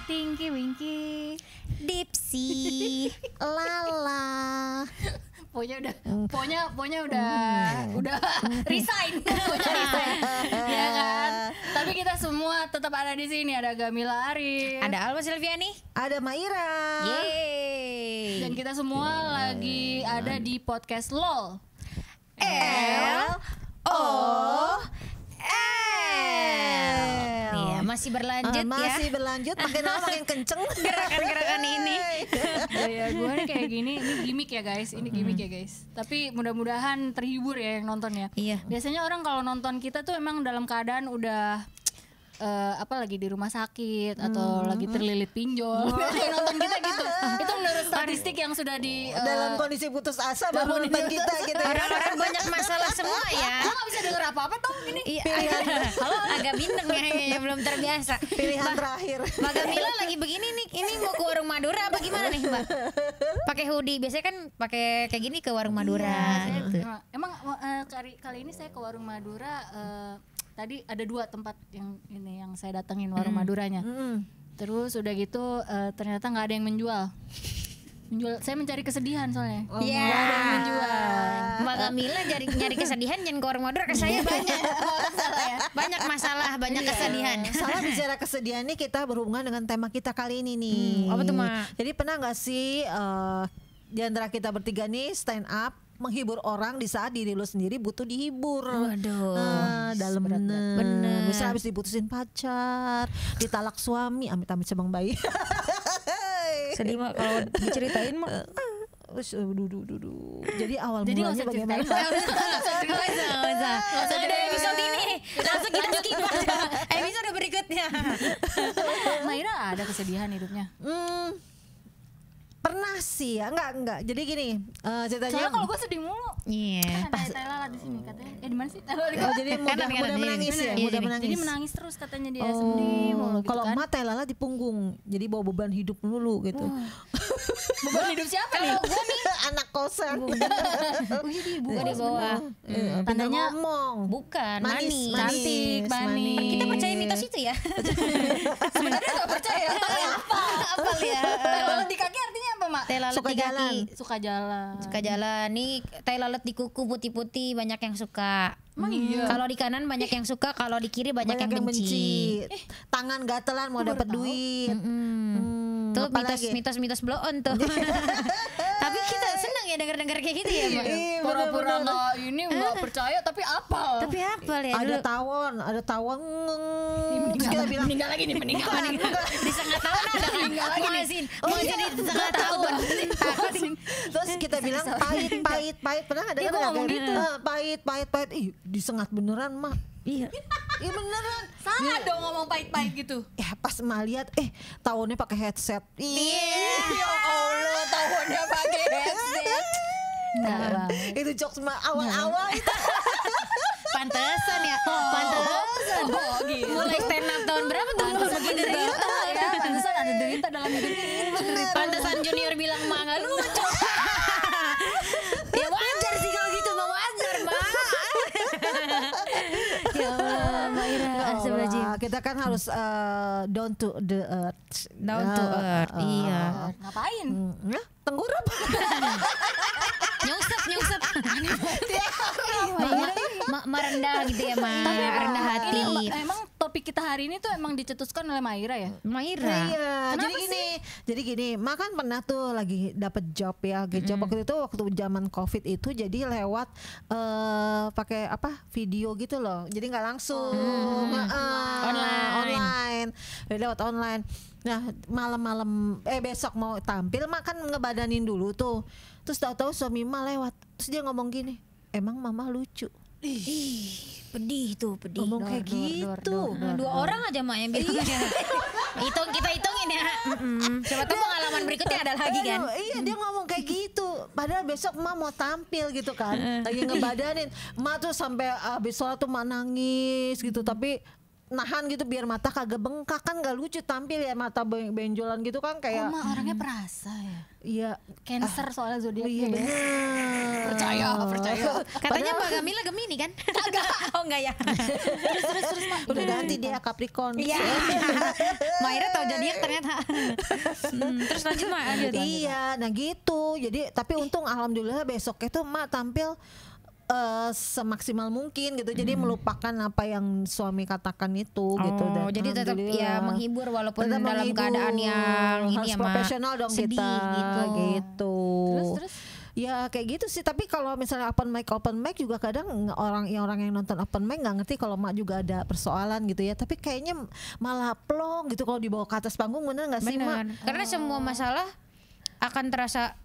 Tinky Winky Dipsy Lala. Pokoknya udah resign. Pokoknya resign. Ya kan? Tapi kita semua tetap ada di sini. Ada Gamila Arif, Ada Alma Silviani, Ada Maira. yeay. dan kita semua lagi ada di podcast LOL. LOL. Iya, masih berlanjut Masih ya berlanjut, makin lama makin kenceng gerakan-gerakan ini. Ya gue nih kayak gini, ini gimmick ya guys, Tapi mudah-mudahan terhibur ya yang nonton ya. Iya. Biasanya orang kalau nonton kita tuh emang dalam keadaan udah lagi di rumah sakit atau lagi terlilit pinjol. Yang nonton kita gitu. Itu menurut statistik yang sudah di dalam kondisi putus asa baru nonton kita gitu. Orang-orang banyak masalah semua ya. Gue gak bisa denger apa-apa tau ini. Iya, agak bindeng ya, belum terbiasa. Pilihan terakhir. Mbak Gamila lagi begini nih, ini mau ke warung Madura apa gimana nih Mbak? Pakai hoodie, biasanya kan pakai kayak gini ke warung Madura gitu. Emang kali ini saya ke warung Madura. Tadi ada 2 tempat yang saya datengin warung Maduranya. Terus udah gitu ternyata nggak ada yang menjual. Saya mencari kesedihan soalnya. Iya. Nggak ada yang menjual. Mbak Gamila nyari kesedihan, jangan ke warung Madura, ke saya banyak. Banyak masalah, banyak kesedihan. Salah bicara kesedihan nih, kita berhubungan dengan tema kita kali ini nih. Apa tuh, Mak? Jadi pernah nggak sih di antara kita bertiga nih stand up menghibur orang di saat diri lu sendiri butuh dihibur. Waduh. Dalam bener. Bener. Misal habis diputusin pacar, ditalak suami, amit-amit sebang bayi. Sedih Mak kalau diceritain Mak. Jadi awal Jadi nggak mulanya usah bagaimana? Nggak usah ada episode ini, langsung kita skip aja episode berikutnya. Maira ada kesedihan hidupnya. Pernah sih ya, enggak. Jadi gini, ceritanya. Soalnya kalau gue sedih mulu. Iya. Kan ada Tayla di sini katanya. Di mana sih? Oh, jadi mudah menangis ya, Iya, mudah jadi- menangis. Jadi menangis terus katanya dia sedih mulu gitu Kalau kan. emak Lala di punggung, jadi bawa beban hidup dulu gitu. Beban hidup siapa nih? Anak kosan. Oh iya di ibu Gua di bawah. Tandanya Tandanya ngomong. Bukan, Manis, manis. cantik, manis. Kita percaya mitos itu ya. Sebenarnya gak percaya. Tapi apa? Apa ya? Kalau di kaki artinya apa, Mak? Teh lalat Suka di kaki. jalan. Suka jalan. Suka jalan. Nih teh lalat di kuku putih-putih banyak yang suka. Emang iya? Kalau di kanan banyak yang suka, kalau di kiri banyak yang benci. Tangan gatelan mau dapat duit. Tuh Apalagi? mitos blow on tuh. Tapi kita senang ya dengar-dengar kayak gitu ya, Mak. Iya, Pura-pura bener-bener. nggak ini nggak percaya tapi apa? Tapi apa ya Ada dulu? tawon. Terus kita bilang meninggal lagi nih, meninggal. Di setengah tahun ada kan? Meninggal lagi nih. Muazin di setengah tahun. terus kita bilang pahit. Pernah ada Iya, kan gua ngomong gitu. Pahit. Ih, disengat beneran, Mak. Iya. Iya beneran. Salah dong ngomong pahit-pahit gitu. Ya pas emak lihat tawonnya pakai headset. Ya Allah, tahunnya pakai headset. Itu jokes awal-awal itu. Pantesan ya. Pantesan. Oh, gitu. Mulai stand up tahun berapa tuh? Begitu tuh. Ya, pantesan ada derita dalam hidup ini. Pantesan junior bilang mah nggak lucu. Ya wajar sih kalau gitu, mah wajar, Mbak. Ya Allah, Mbak Ira, astagfirullahaladzim. Kita kan harus down to the earth. Down to earth, iya. Ngapain? Tengkurap. Nyungsep. Merendah gitu ya, Ma. Rendah hati. Ini emang topik kita hari ini tuh emang dicetuskan oleh Maira ya? Maira. Iya, Kenapa jadi gini, Mak kan pernah tuh lagi dapet job ya, job waktu itu waktu zaman COVID itu jadi lewat pakai apa video gitu loh, jadi nggak langsung online, jadi lewat online. Nah malam-malam besok mau tampil Mak kan ngebadanin dulu tuh, terus tahu-tahu suami Mak lewat, terus dia ngomong gini, emang Mama lucu. Pedih tuh, pedih. Ngomong kayak gitu. Dua orang aja Mak yang bilang. Kita hitungin ya. Siapa tahu pengalaman berikutnya ada lagi kan. Iya dia ngomong kayak gitu. Padahal besok emak mau tampil gitu kan. Lagi ngebadanin. Emak tuh sampai habis sholat tuh emak nangis gitu. Tapi nahan gitu biar mata kagak bengkak, kan gak lucu tampil ya mata benjolan gitu kan kayak. Mah orangnya perasa ya. Iya, Cancer soalnya zodiaknya. iya ya. bener. Percaya. Katanya Mbak Gamila Gemini kan? Kagak. Oh enggak ya. Terus Mak. Udah ganti dia Capricorn. Iya. Maira tahu zodiak ternyata. Terus lanjut Mak, lanjut. Iya, nah gitu. Jadi tapi untung alhamdulillah besoknya tuh Mak tampil semaksimal mungkin gitu. Jadi melupakan apa yang suami katakan itu gitu. Dan Jadi tetap ya alhamdulillah. menghibur walaupun Tetap dalam menghibur. keadaan yang ini harus ya Mak. profesional dong Sedih kita gitu. Terus? Ya kayak gitu sih. Tapi kalau misalnya open mic juga kadang orang yang nonton open mic nggak ngerti kalau Mak juga ada persoalan gitu ya. Tapi kayaknya malah plong gitu kalau dibawa ke atas panggung, bener nggak sih Mak? Benar. Karena semua masalah akan terasa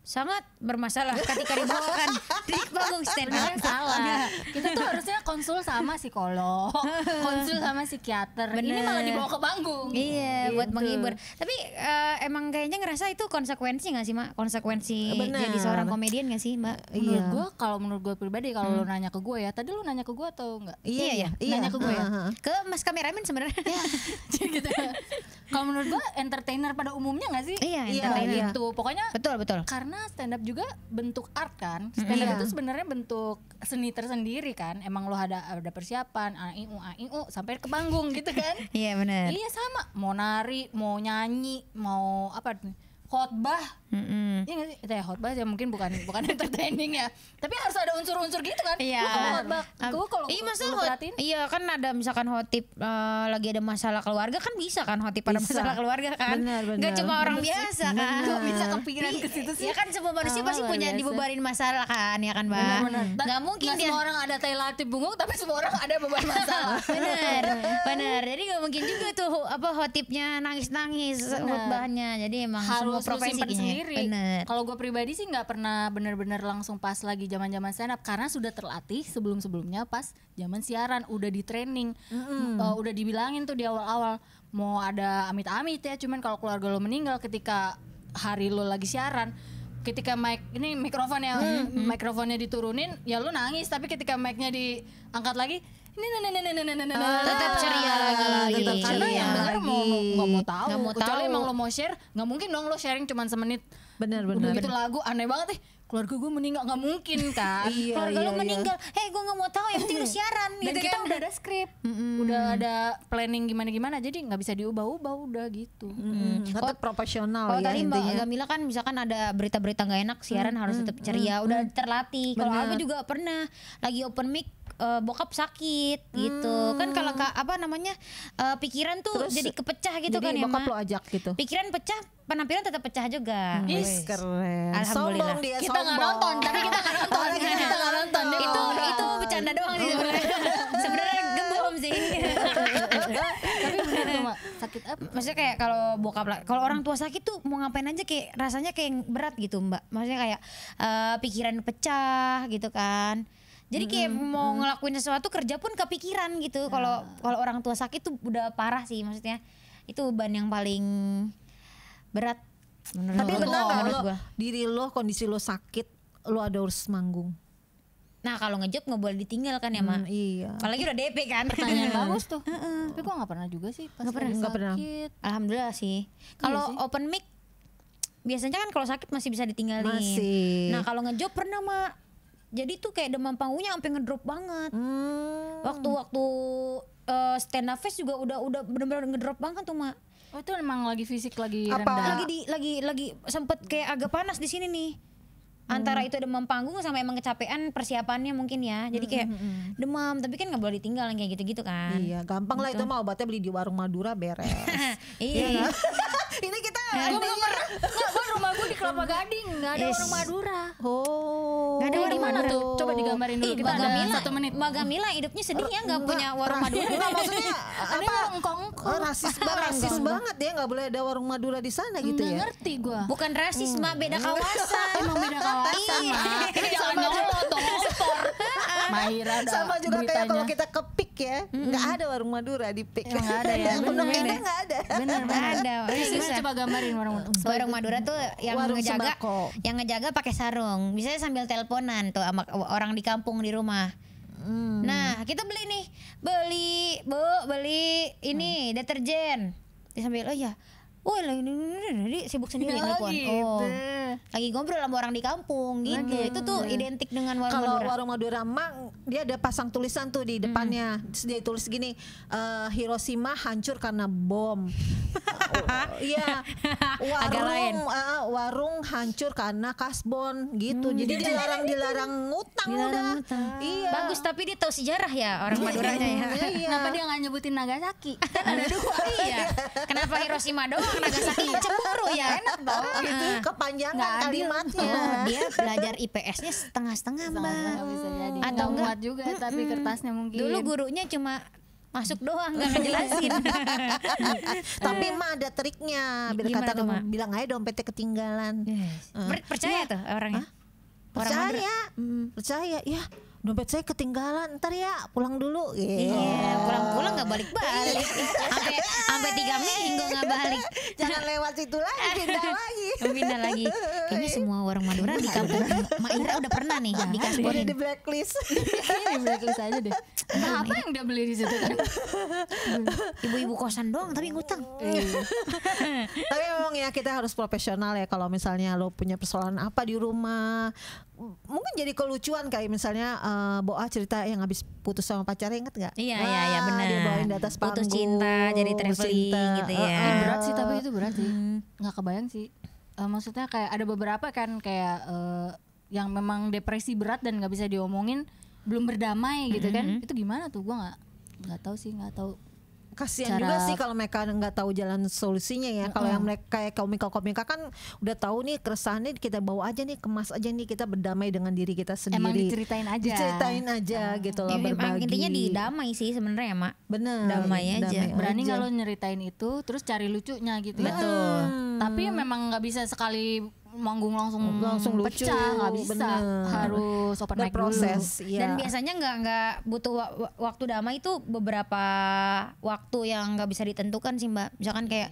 sangat bermasalah ketika dibawakan di panggung stand up. Salah. Kita tuh harusnya konsul sama psikolog, konsul sama psikiater. Ini Bener. malah dibawa ke panggung. Iya, buat Gitu. menghibur. Tapi emang kayaknya ngerasa itu konsekuensi nggak sih Mak? Konsekuensi Bener. jadi seorang komedian nggak sih Mbak? Menurut gue pribadi kalau lu nanya ke gue ya, tadi lu nanya ke gue atau enggak? Iya, nanya ke gue ya. Ke Mas kameramen sebenarnya. Gitu. Kalau menurut gue entertainer pada umumnya nggak sih? Iya, Iya, entertainer. iya. Itu pokoknya Betul, betul. karena stand up juga bentuk art kan. Stand up Iya. itu sebenarnya bentuk seni tersendiri kan. Emang lo ada persiapan AIU sampai ke panggung gitu kan. Iya, benar. Iya sama, mau nari, mau nyanyi, mau apa khotbah. Iya nggak sih? Itu ya khotbah ya mungkin bukan entertaining ya. Tapi harus ada unsur-unsur gitu kan. Iya. Lu kalau khotbah, gue kalau Iya, masa lu perhatiin, iya kan ada misalkan hotip lagi ada masalah keluarga kan bisa kan hotip pada Bisa. masalah keluarga kan. Benar, benar. Nggak cuma orang Benar sih. biasa kan. Kok bisa kepikiran ke situ sih? Ya kan semua manusia Ah, pasti luar punya biasa. dibebanin masalah kan ya kan Mbak. benar-benar. Nggak mungkin Nggak dia. semua orang ada tai latif bungung, tapi semua orang ada beban masalah. Bener. Jadi nggak mungkin juga tuh apa hotipnya nangis-nangis Bener. khotbahnya. Jadi emang semua Harus lu profesi simpen kayaknya. sendiri. Bener. Kalau gue pribadi sih nggak pernah bener-bener langsung pas lagi zaman-zaman stand up, karena sudah terlatih sebelum-sebelumnya pas zaman siaran udah di training, udah dibilangin tuh di awal-awal mau ada amit-amit ya. Cuman kalau keluarga lo meninggal ketika hari lo lagi siaran, ketika mikrofonnya diturunin ya lu nangis, tapi ketika mic-nya diangkat lagi Tetap ceria lagi. gitu. Karena ceria yang denger lagi. nggak mau tahu, Nggak mau kecuali tahu. emang lo mau share, nggak mungkin dong lo sharing cuman semenit. Udah Benar-benar. gitu lagu aneh banget keluarga gue meninggal, nggak mungkin kan. Iya, Keluarga iya, lu iya. meninggal, gue nggak mau tahu, yang penting lu siaran Dan gitu kita kan. udah ada skrip, udah ada planning gimana, jadi nggak bisa diubah-ubah udah gitu. Tetap profesional Kalau ya tadi Mbak intinya. Gamila kan misalkan ada berita-berita nggak enak siaran harus tetap ceria, udah terlatih. Kalau Benar. aku juga pernah lagi open mic bokap sakit gitu kan, kalau apa namanya pikiran tuh Terus, jadi kepecah gitu jadi kan ya bokap Mak. lo ajak gitu. Pikiran pecah, penampilan tetap pecah juga. Wih, keren. Alhamdulillah. Sombong dia, Kita nggak nonton, tapi kita nggak nonton. Kita nggak nonton. Dia itu udah. itu bercanda doang sih sebenarnya. Sebenarnya gebom sih. Tapi bener tuh Mak, sakit apa? Maksudnya kayak kalau bokap lah, kalau orang tua sakit tuh mau ngapain aja kayak rasanya kayak berat gitu Mbak. Maksudnya kayak pikiran pecah gitu kan. Jadi kayak mau ngelakuin sesuatu kerja pun kepikiran gitu. Kalau orang tua sakit tuh udah parah sih, maksudnya itu beban yang paling berat. Tapi benar nggak menurut lo gua. diri lo kondisi lo sakit, lo ada urus manggung? Nah kalau ngejob nggak boleh ditinggal kan ya Mak. Iya. Apalagi udah DP kan. Pertanyaan bagus tuh. Tapi gue nggak pernah juga sih pas lagi Nggak pernah. sakit. Alhamdulillah sih. Kalau open mic biasanya kan kalau sakit masih bisa ditinggalin. Masih. Nah kalau ngejob pernah Mak. Jadi tuh kayak demam panggungnya sampai ngedrop banget. Waktu stand up fest juga udah benar-benar ngedrop banget tuh Mak. Oh itu emang lagi fisik lagi Apa? rendah. Lagi sempet kayak agak panas di sini nih. Antara itu demam panggung sama emang kecapean persiapannya mungkin ya. Jadi kayak demam, tapi kan nggak boleh ditinggal yang kayak gitu-gitu kan. Iya, gampang lah itu mah obatnya beli di warung Madura beres. Iya. Ini kita Gue belum pernah. Nggak, gue rumah gue di Kelapa Gading, nggak ada Yes. warung Madura. Oh. Nggak ada Di warung mana Madura. tuh? Coba digambarin dulu. Kita Mbak ada Gamila, 1 menit. Mbak Gamila hidupnya sedih ya nggak punya warung Madura. Enggak, maksudnya Ada apa? engkong-engkong. Oh, rasis banget ya, nggak boleh ada warung Madura di sana gitu Nggak ya. ngerti gue. Bukan rasis Mak, beda kawasan. Emang beda kawasan Iya. Mak. Ini jangan nyolot dong ekspor. Mahira ada Sama juga kayak beritanya. kalau kita ke PIK ya, nggak ada warung Madura di PIK. Emang nggak ada ya? Pondok Bener. Indah nggak ada. Bener Nggak ada. Gimana coba gambarin warung Warung Madura tuh yang Warung ngejaga, sembako. yang ngejaga pakai sarung. Biasanya sambil teleponan tuh sama orang di kampung di rumah. Nah kita beli nih, beli ini deterjen. Dia sambil ya, lagi sibuk sendiri nelfon. Lagi ngobrol sama orang di kampung gitu. Itu tuh identik dengan warung Kalau Madura. warung Madura Mang, dia ada pasang tulisan tuh di depannya. Terus dia tulis gini, Hiroshima hancur karena bom. Iya, warung hancur karena kasbon gitu. Jadi dilarang ngutang udah. Iya. Bagus, tapi dia tahu sejarah ya orang Maduranya ya. Kenapa dia nggak nyebutin Nagasaki? Kan ada dua. Iya. Kenapa Hiroshima doang, Nagasaki cemburu ya? Enak tau. Gitu, kepanjangan kalimatnya. Dia belajar IPS-nya setengah-setengah, Mbak. Bisa jadi. Atau Nggak muat juga tapi kertasnya mungkin. Dulu gurunya cuma masuk doang, nggak ngejelasin. Tapi mah ada triknya. Biar Gimana kata tuh, Ma? bilang aja dompetnya ketinggalan. Percaya tuh orangnya? Percaya ya, dompet saya ketinggalan, ntar ya pulang dulu. Iya, pulang-pulang nggak balik-balik. Sampai 3 minggu nggak balik. Jangan lewat situ lagi, pindah lagi. Pindah lagi. Kayaknya semua warung Madura di kampung Mak Ira udah pernah nih Udah dikasbonin. di blacklist. Di blacklist aja deh. Nah, apa yang dia beli di situ kan? Ibu-ibu kosan doang tapi ngutang. Tapi memang ya kita harus profesional ya. Kalau misalnya lo punya persoalan apa di rumah, mungkin jadi kelucuan kayak misalnya Boa cerita yang habis putus sama pacarnya, inget gak? Iya benar. Dia bawain di atas panggung. Putus cinta jadi traveling gitu ya. Berat sih, tapi itu berat sih. Nggak kebayang sih. Maksudnya kayak ada beberapa kan kayak yang memang depresi berat dan nggak bisa diomongin, belum berdamai gitu kan. Itu gimana tuh? Gua nggak tahu sih, nggak tahu. Kasihan juga sih kalau mereka nggak tahu jalan solusinya ya. Kalau yang mereka kayak komika kan udah tahu nih keresahannya, kita bawa aja nih, kemas aja nih, kita berdamai dengan diri kita sendiri. Emang diceritain aja gitu loh, Emang berbagi. intinya didamai sih sebenarnya, Mak. Bener, damai aja. Berani nggak lo nyeritain itu, terus cari lucunya gitu. Betul. Tapi memang nggak bisa sekali manggung langsung lucu, pecah, nggak bisa. bener. Harus open mic dulu. Berproses, iya. Dan biasanya nggak butuh waktu damai itu beberapa waktu yang nggak bisa ditentukan sih, Mbak. Misalkan kayak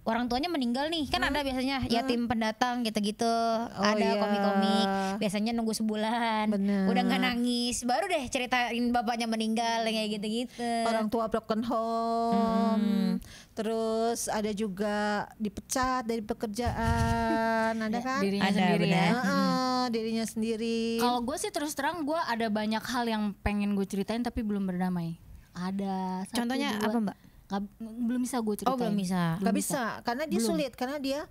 orang tuanya meninggal nih, kan ada biasanya yatim pendatang gitu-gitu, ada iya. komik-komik, biasanya nunggu sebulan, Bener. udah nggak nangis, baru deh ceritain bapaknya meninggal kayak gitu-gitu. Orang tua broken home. Terus ada juga dipecat dari pekerjaan, ada kan? Dirinya Ada, sendiri benar. ya. Dirinya sendiri. Kalau gue sih terus terang gue ada banyak hal yang pengen gue ceritain tapi belum berdamai. Ada satu, Contohnya dua. apa, Mbak? Belum bisa gue ceritain. Oh, belum bisa. Gak bisa, karena dia sulit, karena dia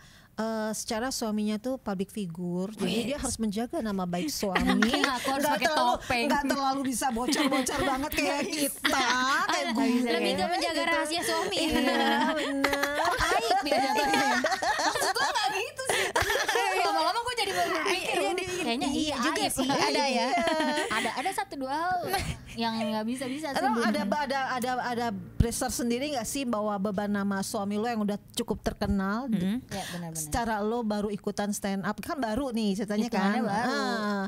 secara suaminya tuh public figure, jadi dia harus menjaga nama baik suami. Mungkin aku harus pakai topeng. Nggak terlalu bisa bocor-bocor banget kayak kita, kayak gue. Lebih ke menjaga rahasia suami. Iya, bener. Aib dia jatuhnya. Maksud gue gak gitu sih. Lama-lama gue jadi berpikir kayaknya iya juga aib. sih. Ada ya. Ada 1-2 hal yang nggak bisa sih. Emang ada pressure sendiri nggak sih bahwa beban nama suami lo yang udah cukup terkenal, Ya benar-benar. secara lo baru ikutan stand up, kan baru nih ceritanya kan, Hitungannya baru.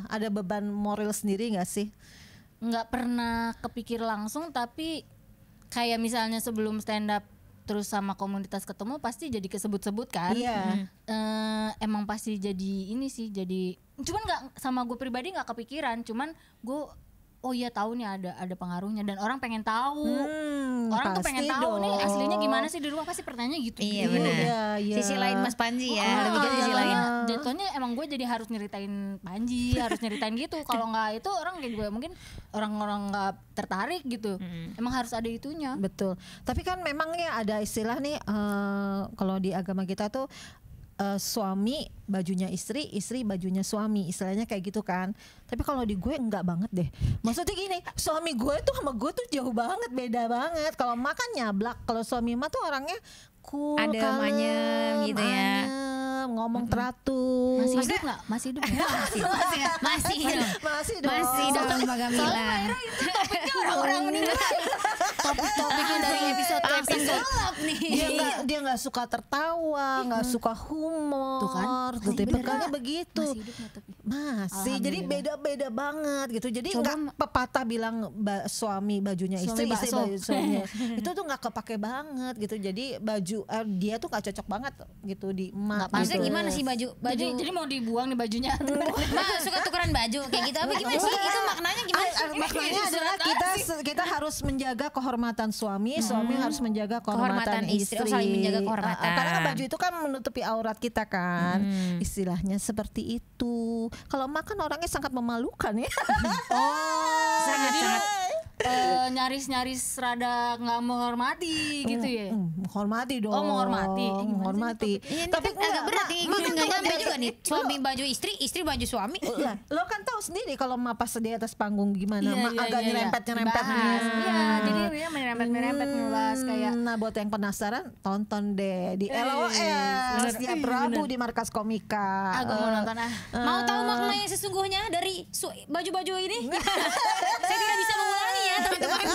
ada beban moral sendiri nggak sih? Nggak pernah kepikir langsung, tapi kayak misalnya sebelum stand up terus sama komunitas ketemu pasti jadi kesebut-sebut kan. Iya. Emang pasti jadi ini sih, jadi cuman nggak, sama gue pribadi nggak kepikiran, cuman gue oh iya tahu nih ada pengaruhnya dan orang pengen tahu. Orang tuh pengen pasti tahu nih dong. aslinya gimana sih di rumah, pasti pertanyaannya gitu. Iya benar. Iya. Sisi lain Mas Panji ya, lebih ke sisi Jatuhnya, lain. jatuhnya emang gue jadi harus nyeritain Panji, harus nyeritain gitu. Kalau nggak itu orang kayak gue mungkin orang-orang nggak tertarik gitu. Emang harus ada itunya. Betul. Tapi kan memang ya ada istilah nih, kalau di agama kita tuh suami bajunya istri, istri bajunya suami, istilahnya kayak gitu kan. Tapi kalau di gue enggak banget deh. Maksudnya gini, suami gue tuh sama gue tuh jauh banget, beda banget. Kalau makan nyablak, kalau suami mah tuh orangnya cool, Ada kalem, manyem gitu ya. anyem, ngomong teratur. Masih hidup nggak? Masih hidup nggak? Masih dong. Masih dong. Masih dong Mbak Gamila. Orang meninggal. Topiknya dari episode ke episode. nih. Dia nggak suka tertawa, nggak suka humor. Tuh kan, Tuh, tipikalnya begitu. Masih hidup nggak tapi? Masih, jadi beda-beda banget gitu. Jadi nggak pepatah bilang suami bajunya istri, istri baju suaminya. Itu tuh nggak kepake banget gitu. Jadi baju dia tuh nggak cocok banget gitu di emak. Maksudnya gimana sih baju? Jadi mau dibuang nih bajunya. Mak suka tukeran baju kayak gitu apa gimana sih? Itu maknanya gimana sih? Maknanya adalah kita harus menjaga kehormatan suami, suami harus menjaga kehormatan istri. Saling menjaga kehormatan. Karena baju itu kan menutupi aurat kita kan. Istilahnya seperti itu. Kalau makan orangnya sangat memalukan ya. Sangat-sangat nyaris-nyaris rada nggak menghormati gitu ya. Menghormati dong. Oh, menghormati. Menghormati. Tapi agak berat nih. Nggak nyampe juga nih. Suami baju istri, istri baju suami. Lo kan tahu sendiri kalau Ma pas di atas panggung gimana, agak nyerempet-nyerempet. Iya, jadi dia menyerempet ngulas kayak. Nah, buat yang penasaran, tonton deh di LOL setiap Rabu di Markas Komika. Aku mau nonton Mau tahu makna yang sesungguhnya dari baju-baju ini? Saya tidak bisa mengulangi ya teman-teman.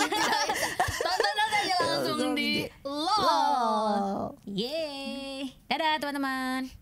Tonton aja langsung di LOL. Yeay. Dadah teman-teman.